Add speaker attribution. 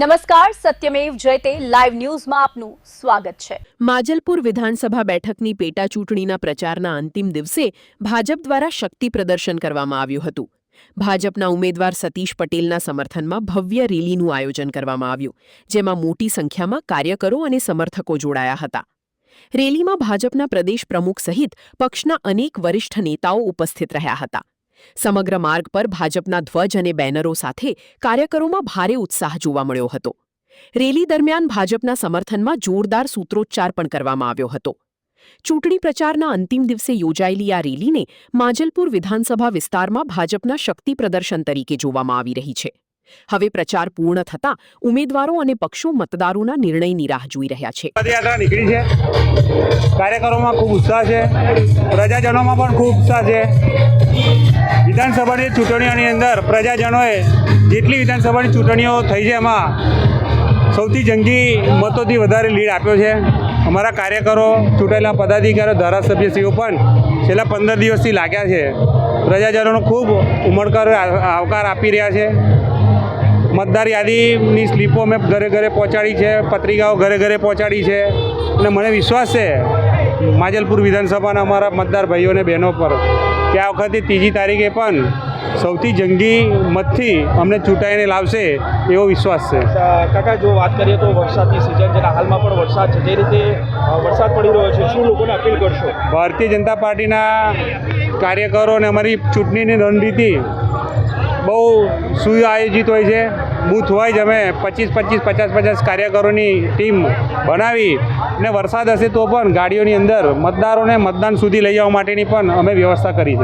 Speaker 1: નમસ્કાર, સત્યમેવ જયતે લાઈવ ન્યૂઝમાં આપનું સ્વાગત છે।
Speaker 2: માજલપુર વિધાનસભા બેઠકની પેટા ચૂંટણીના પ્રચારના અંતિમ દિવસે ભાજપ દ્વારા શક્તિ પ્રદર્શન કરવામાં આવ્યું હતું। ભાજપના ઉમેદવાર સતીશ પટેલના સમર્થનમાં ભવ્ય રેલીનું આયોજન કરવામાં આવ્યું, જેમાં મોટી સંખ્યામાં કાર્યકરો અને સમર્થકો જોડાયા હતા। રેલીમાં ભાજપના પ્રદેશ પ્રમુખ સહિત પક્ષના અનેક વરિષ્ઠ નેતાઓ ઉપસ્થિત રહ્યા હતા। સમગ્ર માર્ગ પર ભાજપના ધ્વજ અને બેનરો સાથે કાર્યકરોમાં ભારે ઉત્સાહ જોવા મળ્યો હતો। રેલી દરમિયાન ભાજપના સમર્થનમાં જોરદાર સૂત્રોચ્ચાર પણ કરવામાં આવ્યો હતો। ચૂંટણી પ્રચારના અંતિમ દિવસે યોજાયેલી આ રેલીને માજલપુર વિધાનસભા વિસ્તારમાં ભાજપના શક્તિ પ્રદર્શન તરીકે જોવામાં આવી રહી છે। હવે પ્રચાર પૂર્ણ થતાં ઉમેદવારો અને પક્ષો મતદારોના નિર્ણયની રાહ જોઈ રહ્યા છે।
Speaker 3: પદયાત્રા નીકળી છે, કાર્યકરોમાં ખૂબ ઉત્સાહ છે, પ્રજાજનોમાં પણ ખૂબ ઉત્સાહ છે। વિધાનસભાની ચૂંટણીઓની અંદર પ્રજાજનોએ જેટલી વિધાનસભાની ચૂંટણીઓ થઈ છે એમાં સૌથી જંગી મતોથી વધારે લીડ આપ્યો છે। અમારા કાર્યકરો, ચૂંટાયેલા પદાધિકારીઓ, ધારાસભ્યશ્રીઓ પણ છેલ્લા 15 દિવસથી લાગ્યા છે। પ્રજાજનોનો ખૂબ ઉમળકાર આવકાર આપી રહ્યા છે। મતદાર યાદીની સ્લીપો અમે ઘરે ઘરે પહોંચાડી છે, પત્રિકાઓ ઘરે ઘરે પહોંચાડી છે અને મને વિશ્વાસ છે માજલપુર વિધાનસભાના અમારા મતદાર ભાઈઓ અને બહેનો પર કે આ વખતે 3જી તારીખે પણ સૌથી જંગી મતથી અમને ચૂંટાઈને લાવશે એવો વિશ્વાસ છે।
Speaker 4: કાકા, જો વાત કરીએ તો વરસાદની સિઝન છે, હાલમાં પણ વરસાદ છે, જે રીતે વરસાદ પડી રહ્યો છે, શું લોકોને અપીલ કરશો?
Speaker 3: ભારતીય જનતા પાર્ટીના કાર્યકરો અને અમારી ચૂંટણીની રણનીતિ બહુ સુઆયોજિત હોય છે। બૂથ વાઇઝ અમે 25-25, 50-50 કાર્યકરોની ટીમ બનાવી અને વરસાદ હશે તો પણ ગાડીઓની અંદર મતદારોને મતદાન સુધી લઈ જવા માટેની પણ અમે વ્યવસ્થા કરી છે।